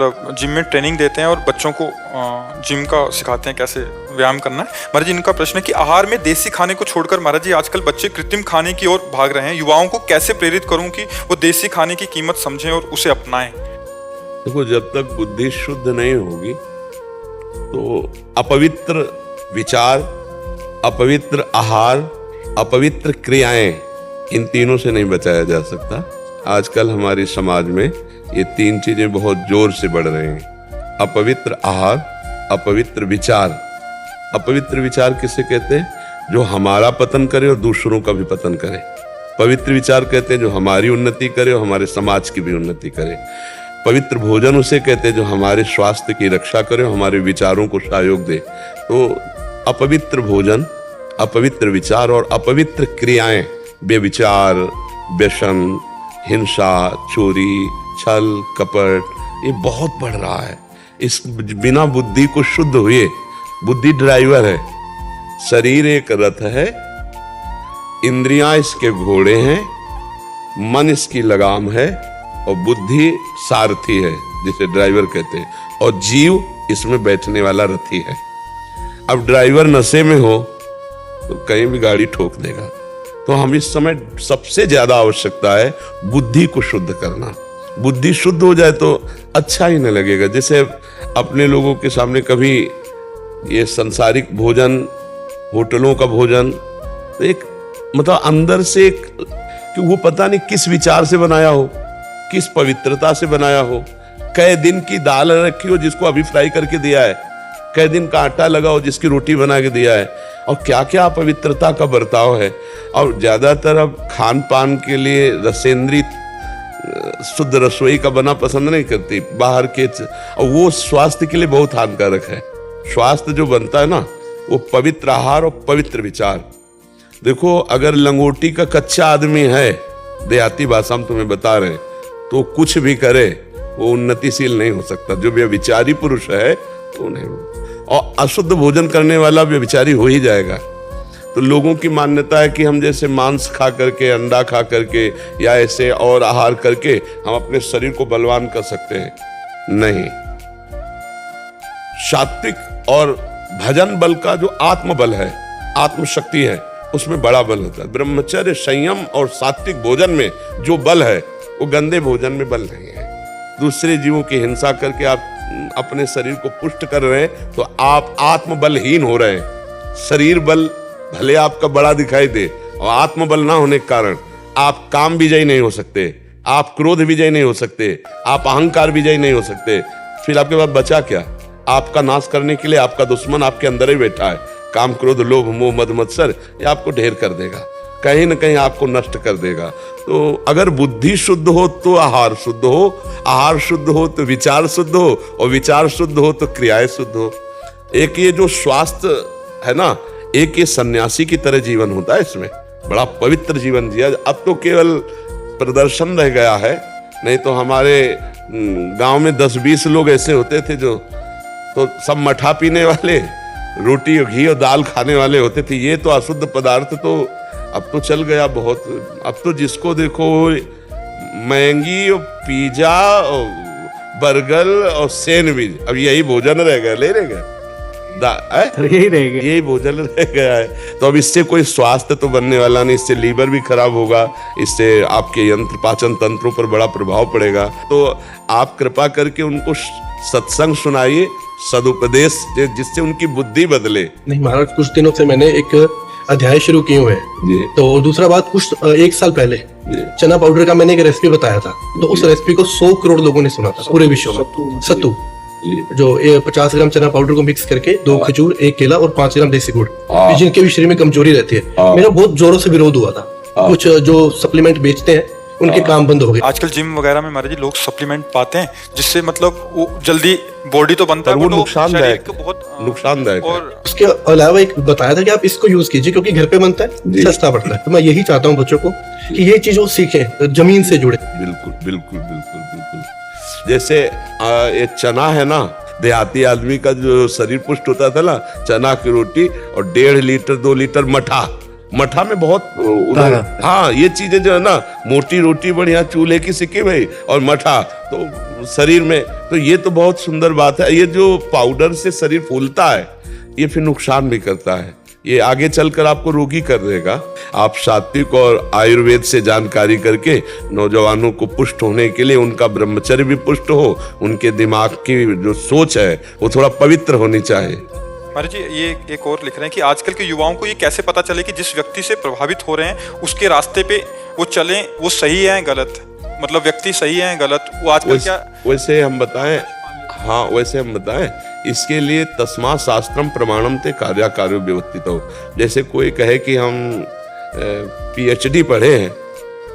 मतलब जिम में ट्रेनिंग देते हैं और बच्चों को जिम का सिखाते हैं कैसे व्यायाम करना है। महाराज जी, इनका प्रश्न है कि आहार में देसी खाने को छोड़कर महाराज जी आजकल बच्चे कृत्रिम खाने की ओर भाग रहे हैं। युवाओं को कैसे प्रेरित करूं कि वो देसी खाने की कीमत समझें और उसे अपनाएं? देखो, जब तक बुद्धि शुद्ध नहीं होगी तो अपवित्र विचार, अपवित्र आहार, अपवित्र क्रियाएं, इन तीनों से नहीं बचाया जा सकता। आजकल हमारे समाज में ये तीन चीजें बहुत जोर से बढ़ रही हैं। अपवित्र आहार, अपवित्र विचार। अपवित्र विचार किसे कहते हैं? जो हमारा पतन करे और दूसरों का भी पतन करे। पवित्र विचार कहते हैं जो हमारी उन्नति करे और हमारे समाज की भी उन्नति करे। पवित्र भोजन उसे कहते हैं जो हमारे स्वास्थ्य की रक्षा करे और हमारे विचारों को सहयोग दे। तो अपवित्र भोजन, अपवित्र विचार और अपवित्र क्रियाएं, बेविचार, व्यसन, हिंसा, चोरी, छल, कपट, ये बहुत बढ़ रहा है। इस बिना बुद्धि को शुद्ध हुए, बुद्धि ड्राइवर है, शरीर एक रथ है, इंद्रियां इसके घोड़े हैं, मन इसकी लगाम है और बुद्धि सारथी है जिसे ड्राइवर कहते हैं, और जीव इसमें बैठने वाला रथी है। अब ड्राइवर नशे में हो तो कहीं भी गाड़ी ठोक देगा। तो हम इस समय सबसे ज्यादा आवश्यकता है बुद्धि को शुद्ध करना। बुद्धि शुद्ध हो जाए तो अच्छा ही नहीं लगेगा। जैसे अपने लोगों के सामने कभी ये संसारिक भोजन, होटलों का भोजन, तो एक मतलब अंदर से एक कि वो पता नहीं किस विचार से बनाया हो, किस पवित्रता से बनाया हो। कई दिन की दाल रखी हो जिसको अभी फ्राई करके दिया है, कई दिन का आटा लगा हो जिसकी रोटी बना के दिया है, और क्या क्या अपवित्रता का बर्ताव है। और ज्यादातर अब खान पान के लिए रसेंद्रित शुद्ध रसोई का बना पसंद नहीं करती, बाहर के, और वो स्वास्थ्य के लिए बहुत हानिकारक है। स्वास्थ्य जो बनता है ना, वो पवित्र आहार और पवित्र विचार। देखो, अगर लंगोटी का कच्चा आदमी है, देहाती भाषा में तुम्हें बता रहे, तो कुछ भी करे वो उन्नतिशील नहीं हो सकता। जो व्यभिचारी पुरुष है वो नहीं हो, और अशुद्ध भोजन करने वाला व्यभिचारी हो ही जाएगा। तो लोगों की मान्यता है कि हम जैसे मांस खा करके, अंडा खा करके या ऐसे और आहार करके हम अपने शरीर को बलवान कर सकते हैं। नहीं, सात्विक और भजन बल का जो आत्मबल है, आत्मशक्ति है, उसमें बड़ा बल होता है। ब्रह्मचर्य, संयम और सात्विक भोजन में जो बल है वो गंदे भोजन में बल नहीं है। दूसरे जीवों की हिंसा करके आप अपने शरीर को पुष्ट कर रहे हैं तो आप आत्मबलहीन हो रहे हैं। शरीर बल भले आपका बड़ा दिखाई दे, और आत्मबल ना होने के कारण आप काम विजयी नहीं हो सकते, आप क्रोध विजयी नहीं हो सकते, आप अहंकार विजयी नहीं हो सकते। फिर आपके पास बचा क्या? आपका नाश करने के लिए आपका दुश्मन आपके अंदर ही बैठा है। काम, क्रोध, लोभ, मोह, मद, मत्सर, ये आपको ढेर कर देगा, कहीं ना कहीं आपको नष्ट कर देगा। तो अगर बुद्धि शुद्ध हो तो आहार शुद्ध हो, आहार शुद्ध हो तो विचार शुद्ध हो, और विचार शुद्ध हो तो क्रियाएं शुद्ध हो। एक ये जो स्वास्थ्य है ना, एक ये सन्यासी की तरह जीवन होता है, इसमें बड़ा पवित्र जीवन जिया। अब तो केवल प्रदर्शन रह गया है, नहीं तो हमारे गांव में 10-20 लोग ऐसे होते थे जो तो सब मठा पीने वाले, रोटी और घी और दाल खाने वाले होते थे। ये तो अशुद्ध पदार्थ तो अब तो चल गया बहुत। अब तो जिसको देखो मैगी और पिज्जा और बर्गर और सैंडविच, अब यही भोजन रह गया, ले रह गया, यही भोजन रह गया है। तो अब इससे कोई स्वास्थ्य तो बनने वाला नहीं, इससे लीवर भी खराब होगा, इससे आपके यंत्र पाचन तंत्रों पर बड़ा प्रभाव पड़ेगा। तो आप कृपा करके उनको सत्संग सुनाइए, सदुपदेश, जिससे उनकी बुद्धि बदले। नहीं महाराज, कुछ दिनों से मैंने एक अध्याय शुरू किए हुए हैं। तो दूसरा बात, कुछ 1 साल पहले चना पाउडर का मैंने एक रेसिपी बताया था, तो उस रेसिपी को 100 करोड़ लोगों ने सुना था पूरे विश्व में। सत्तू, जो 50 ग्राम चना पाउडर को मिक्स करके 2 खजूर, 1 केला और 5 ग्राम देसी गुड़, जिनके भी शरीर में कमजोरी रहती है, मेरा बहुत जोरों से विरोध हुआ था। कुछ जो सप्लीमेंट बेचते हैं उनके काम बंद हो गए। आजकल जिम वगैरह में महाराज जी लोग सप्लीमेंट पाते हैं जिससे मतलब वो जल्दी बॉडी तो बनता है, वो नुकसानदायक, बहुत नुकसानदायक। और उसके अलावा एक बताया था कि आप इसको यूज कीजिए क्योंकि घर पे बनता है, सस्ता पड़ता है। तो मैं यही चाहता हूँ बच्चों को कि ये चीज वो सीखें, जमीन से जुड़े। बिल्कुल बिल्कुल बिल्कुल बिल्कुल। जैसे ये चना है ना, देहाती आदमी का जो शरीर पुष्ट होता था ना, चना की रोटी और 1.5 लीटर 2 लीटर मठा, मठा में बहुत हाँ, ये चीजें जो है ना, मोटी रोटी बढ़िया चूल्हे की सिकी भाई, और मठा तो शरीर में, तो ये तो बहुत सुंदर बात है। ये जो पाउडर से शरीर फूलता है, ये फिर नुकसान भी करता है, ये आगे चलकर आपको रोगी कर देगा। आप सात्विक और आयुर्वेद से जानकारी करके नौजवानों को पुष्ट होने के लिए, उनका ब्रह्मचर्य भी पुष्ट हो, उनके दिमाग की जो सोच है वो थोड़ा पवित्र होनी चाहिए। महाराज जी, ये एक और लिख रहे हैं कि आजकल के युवाओं को ये कैसे पता चले कि जिस व्यक्ति से प्रभावित हो रहे हैं उसके रास्ते पे वो चलें, वो सही है गलत, मतलब व्यक्ति सही है गलत, वो आजकल क्या वैसे हम बताएं, हाँ वैसे हम बताएं, इसके लिए तस्मा शास्त्रम प्रमाणम ते कार्याकार्यो व्यवस्थित हो। जैसे कोई कहे कि हम पीएचडी पढ़े हैं,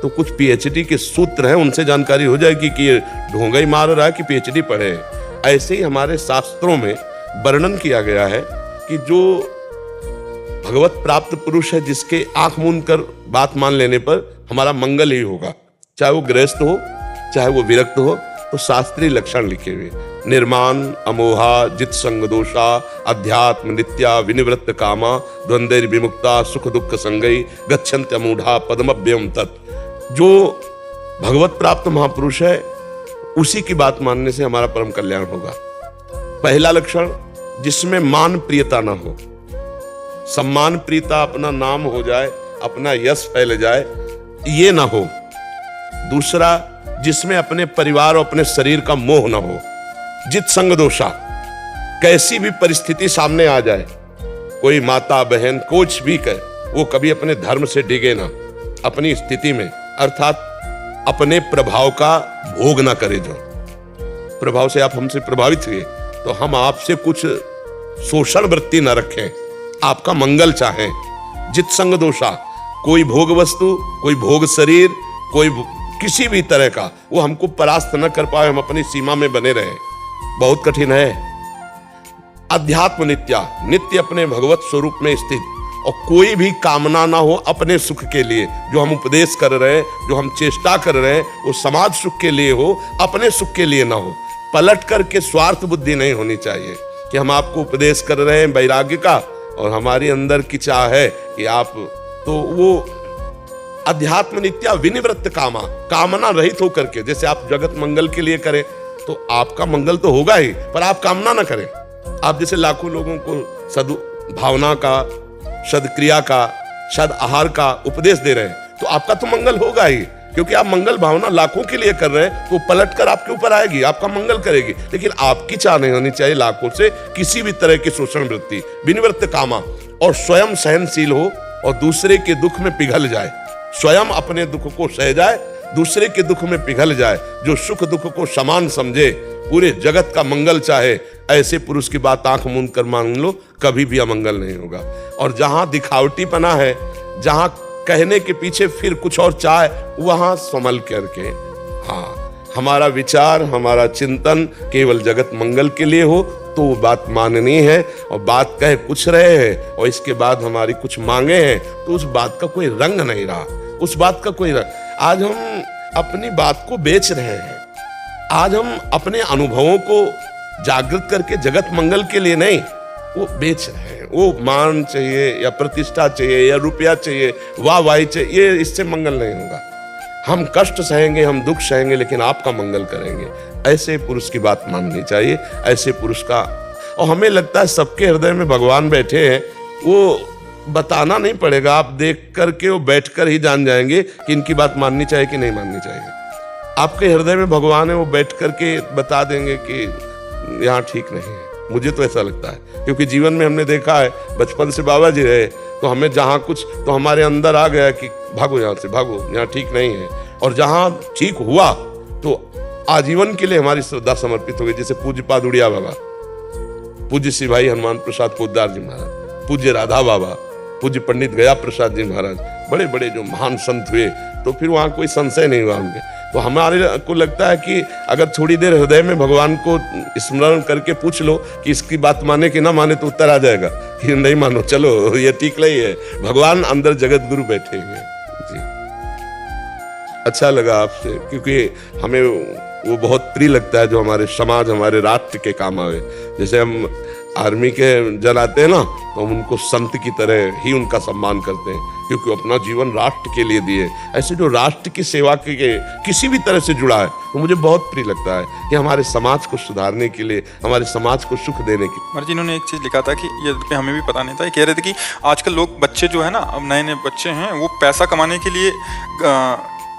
तो कुछ पीएचडी के सूत्र हैं, उनसे जानकारी हो जाएगी कि ये ढोंगा ही मार रहा है कि पीएचडी पढ़े हैं। ऐसे ही हमारे शास्त्रों में वर्णन किया गया है कि जो भगवत प्राप्त पुरुष है, जिसके आंख मूंद कर बात मान लेने पर हमारा मंगल ही होगा, चाहे वो गृहस्थ हो चाहे वो विरक्त हो। तो शास्त्रीय लक्षण लिखे हुए, निर्माण अमोहा जित संग दोषा अध्यात्म नित्या विनिवृत्त कामा द्वंद्वैर विमुक्ता सुख दुख संगई गच्छन्त्य मूढ़ा पद्मभ्यम तत्। जो भगवत प्राप्त महापुरुष है, उसी की बात मानने से हमारा परम कल्याण होगा। पहला लक्षण, जिसमें मान प्रियता ना हो, सम्मान प्रियता, अपना नाम हो जाए, अपना यश फैल जाए, ये ना हो। दूसरा, जिसमें अपने परिवार और अपने शरीर का मोह ना हो। जित संग दोषा, कैसी भी परिस्थिति सामने आ जाए, कोई माता बहन कुछ भी कहे, वो कभी अपने धर्म से डिगे ना, अपनी स्थिति में, अर्थात अपने प्रभाव का भोग ना करे। जो प्रभाव से आप हमसे प्रभावित हुए, तो हम आपसे कुछ शोषण वृत्ति न रखें, आपका मंगल चाहें। जित संग दोषा, कोई भोग वस्तु, कोई भोग शरीर, कोई किसी भी तरह का वो हमको परास्त न कर पाए, हम अपनी सीमा में बने रहे, बहुत कठिन है। अध्यात्म नित्या, नित्य अपने भगवत स्वरूप में स्थित, और कोई भी कामना ना हो अपने सुख के लिए। जो हम उपदेश कर रहे हैं, जो हम चेष्टा कर रहे हैं, वो समाज सुख के लिए हो, अपने सुख के लिए ना हो। पलट करके स्वार्थ बुद्धि नहीं होनी चाहिए कि हम आपको उपदेश कर रहे हैं वैराग्य का, और हमारी अंदर की चाह है कि आप, तो वो अध्यात्म नित्या विनिवृत्त कामा, कामना रहित होकर के, जैसे आप जगत मंगल के लिए करें तो आपका मंगल तो होगा ही, पर आप कामना ना करें। आप जैसे लाखों लोगों को सद्भावना का, सदक्रिया का, सद आहार का उपदेश दे रहे हैं, तो आपका तो मंगल होगा ही, क्योंकि आप मंगल भावना लाखों के लिए कर रहे हैं, तो पलट कर आपके ऊपर आएगी, आपका मंगल करेगी। लेकिन आपकी चाह नहीं होनी चाहिए लाखों से किसी भी तरह की शोषण वृत्ति, विनिवृत्त कामा, और स्वयं सहनशील हो और दूसरे के दुख में पिघल जाए, स्वयं अपने दुख को सह जाए, दूसरे के दुख में पिघल जाए, जो सुख दुख को समान समझे, पूरे जगत का मंगल चाहे, ऐसे पुरुष की बात आंख मूंद कर मान लो, कभी भी अमंगल नहीं होगा। और जहां दिखावटीपना है, जहां कहने के पीछे फिर कुछ और चाहे, वहां संभल करके, हाँ, हमारा विचार, हमारा चिंतन केवल जगत मंगल के लिए हो, तो वो बात माननी है। और बात कह कुछ रहे हैं और इसके बाद हमारी कुछ मांगे हैं, तो उस बात का कोई रंग नहीं रहा, उस बात का कोई रंग। आज हम अपनी बात को बेच रहे हैं, आज हम अपने अनुभवों को जागृत करके जगत मंगल के लिए नहीं, वो बेच रहे हैं। वो मान चाहिए या प्रतिष्ठा चाहिए या रुपया चाहिए, वाहवाही चाहिए, ये इससे मंगल नहीं होगा। हम कष्ट सहेंगे, हम दुख सहेंगे, लेकिन आपका मंगल करेंगे। ऐसे पुरुष की बात माननी चाहिए, ऐसे पुरुष का। और हमें लगता है सबके हृदय में भगवान बैठे हैं, वो बताना नहीं पड़ेगा, आप देख करके वो बैठ कर ही जान जाएंगे कि इनकी बात माननी चाहिए कि नहीं माननी चाहिए। आपके हृदय में भगवान है, वो बैठ करके बता देंगे कि यहाँ ठीक नहीं है। मुझे तो ऐसा लगता है, क्योंकि जीवन में हमने देखा है, बचपन से बाबा जी रहे, तो हमें जहाँ कुछ, तो हमारे अंदर आ गया कि भागो यहाँ से, भागो, यहाँ ठीक नहीं है। और जहाँ ठीक हुआ तो आजीवन के लिए हमारी श्रद्धा समर्पित हो गई। जैसे पूज्य पादुड़िया बाबा, पूज्य श्री भाई हनुमान प्रसाद पोद्दार जी महाराज, पूज्य राधा बाबा, पूज्य पंडित गया प्रसाद जी महाराज, बड़े बड़े जो महान संत हुए, तो फिर वहाँ कोई संशय नहीं हुआ उनके। तो हमारे को लगता है कि अगर थोड़ी देर हृदय में भगवान को स्मरण करके पूछ लो कि इसकी बात माने कि ना माने, तो उत्तर आ जाएगा कि नहीं मानो, चलो ये ठीक नहीं है। भगवान अंदर जगत गुरु बैठे हैं जी। अच्छा लगा आपसे, क्योंकि हमें वो बहुत प्रिय लगता है, जो हमारे समाज हमारे राष्ट्र के काम आवे। जैसे हम आर्मी के जन आते हैं ना, तो हम उनको संत की तरह ही उनका सम्मान करते हैं, क्योंकि अपना जीवन राष्ट्र के लिए दिए। ऐसे जो राष्ट्र की सेवा के किसी भी तरह से जुड़ा है, तो मुझे बहुत प्रिय लगता है कि हमारे समाज को सुधारने के लिए, हमारे समाज को सुख देने के लिए। महाराज जी, इन्होंने एक चीज़ लिखा था कि ये पे हमें भी पता नहीं था, ये कह रहे थे कि आजकल लोग बच्चे जो है ना, अब नए नए बच्चे हैं, वो पैसा कमाने के लिए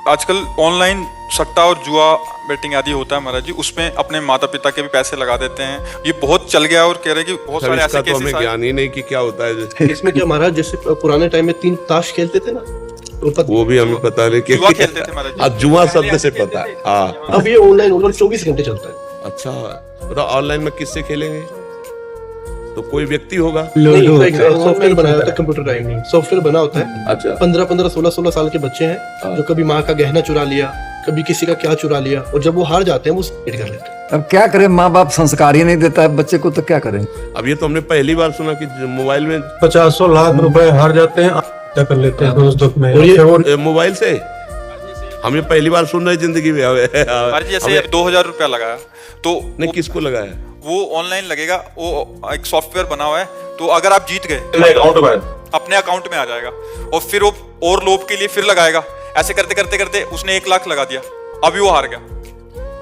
आजकल ऑनलाइन सट्टा और जुआ बेटिंग आदि होता है महाराज जी, उसमें अपने माता पिता के भी पैसे लगा देते हैं। ये बहुत चल गया और कह रहे हैं कि बहुत सारे ऐसे तो हमें केसेस ज्ञान ही नहीं कि क्या होता है। इसमें क्या महाराज, जैसे पुराने टाइम में 3 ताश खेलते थे ना, वो भी हमें पता नहीं कि जुआ खेलते थे महाराज जी। आज जुआ शब्द से पता है। हाँ, अब ये ऑनलाइन 24 घंटे चलता है। अच्छा, बताओ ऑनलाइन में किससे खेलेंगे? तो कोई व्यक्ति होगा। सॉफ्टवेयर बनाया होता है, कंप्यूटर टाइम नहीं, सॉफ्टवेयर बना होता है। अच्छा, 15-15, 16-16 साल के बच्चे हैं जो कभी माँ का गहना चुरा लिया, कभी किसी का क्या चुरा लिया, और जब वो हार जाते हैं वो सुसाइड कर लेते हैं। अब क्या करें, माँ बाप संस्कार ही नहीं देता है बच्चे को, तो क्या करें। अब ये तो हमने पहली बार सुना कि मोबाइल में 50 लाख रुपए हार जाते हैं, आत्महत्या कर लेते हैं दोस्तों में। और ये मोबाइल से हम ये पहली बार सुन रहे जिंदगी में। महाराज जी, जैसे 2000 रुपया लगाया तो नहीं, किसको लगाया? वो ऑनलाइन लगेगा, वो एक सॉफ्टवेयर बना हुआ है, तो अगर आप जीत गए अपने अकाउंट में आ जाएगा, और फिर वो और लोभ के लिए फिर लगाएगा। ऐसे करते करते करते उसने 1 लाख लगा दिया, अभी वो हार गया,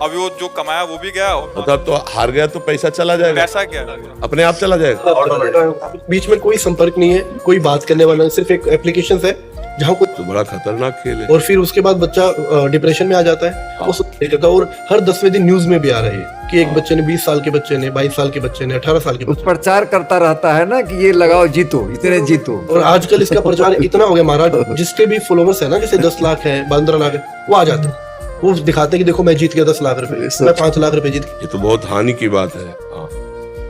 अभी वो जो कमाया वो भी गया, और मतलब तो हार गया तो पैसा चला जाएगा, पैसा क्या अपने आप चला जाएगा। बीच में कोई संपर्क नहीं है, कोई बात करने वाला नहीं, सिर्फ एक एप्लीकेशन है जहाँ कुछ, तो बड़ा खतरनाक खेल है। और फिर उसके बाद बच्चा डिप्रेशन में आ जाता है, वो सुसाइड करता है। और हर 10वें दिन न्यूज में भी आ रही है कि एक बच्चे ने, 20 साल के बच्चे ने, 22 साल के बच्चे ने, 18 साल के बच्चे प्रचार करता रहता है ना कि ये लगाओ जीतो, इतने जीतो। ने। और आजकल इसका प्रचार इतना हो गया महाराज, जिसके भी फॉलोवर्स है ना, जैसे 10 लाख है, 15 लाख है, वो आ जाते हैं, वो दिखाते हैं कि देखो मैं जीत गया 10 लाख रुपए, मैं 5 लाख रुपए जीत गया। ये तो बहुत हानि की बात है।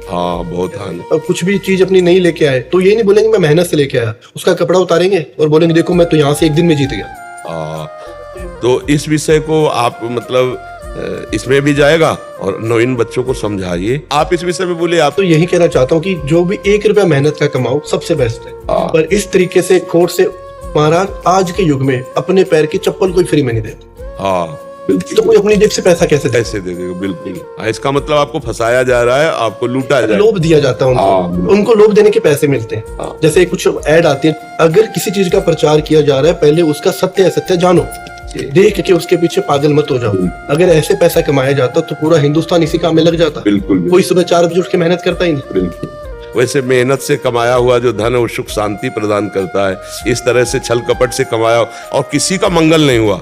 हाँ, बहुत हानि। अब कुछ भी चीज अपनी नहीं लेके आए तो ये नहीं बोलेंगे मैं मेहनत से लेके आया, उसका कपड़ा उतारेंगे और बोलेंगे देखो मैं तो यहाँ से 1 दिन में जीत गया। तो इस विषय को आप मतलब इसमें भी जाएगा और नवीन बच्चों को समझाइए। आप इस विषय में बोले। आप तो यही कहना चाहता हूँ कि जो भी 1 रुपया मेहनत का कमाओ सबसे बेस्ट है, पर इस तरीके से कोर्ट से महाराज आज के युग में अपने पैर की चप्पल कोई फ्री में नहीं देता। हाँ, तो कोई अपनी जेब से पैसा कैसे दे? कैसे दे देगा? बिल्कुल। इसका मतलब आपको फंसाया जा रहा है, आपको लूटा जा रहा है, लोभ दिया जाता है उनको, उनको लोभ देने के पैसे मिलते हैं। जैसे कुछ ऐड आती है, अगर किसी चीज का प्रचार किया जा रहा है पहले उसका सत्य असत्य जानो, देख के उसके पीछे पागल मत हो जाओ। अगर ऐसे पैसा कमाया जाता तो पूरा हिंदुस्तान इसी काम में लग जाता। बिल्कुल। कोई सुबह 4 बजे उठ के मेहनत करता ही नहीं। वैसे मेहनत से कमाया हुआ जो धन है वो सुख शांति प्रदान करता है। इस तरह से छल कपट से कमाया और किसी का मंगल नहीं हुआ,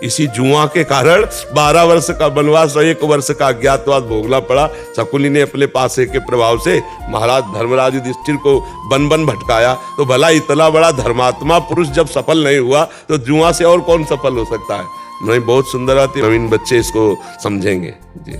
इसी जुआ के कारण 12 वर्ष का वनवास और 1 वर्ष का अज्ञातवास भोगना पड़ा। शकुनी ने अपने पासे के प्रभाव से महाराज धर्मराज युधिष्ठिर को बन बन भटकाया। तो भला इतना बड़ा धर्मात्मा पुरुष जब सफल नहीं हुआ तो जुआ से और कौन सफल हो सकता है? नहीं, बहुत सुंदर आती, नवीन बच्चे इसको समझेंगे। जी।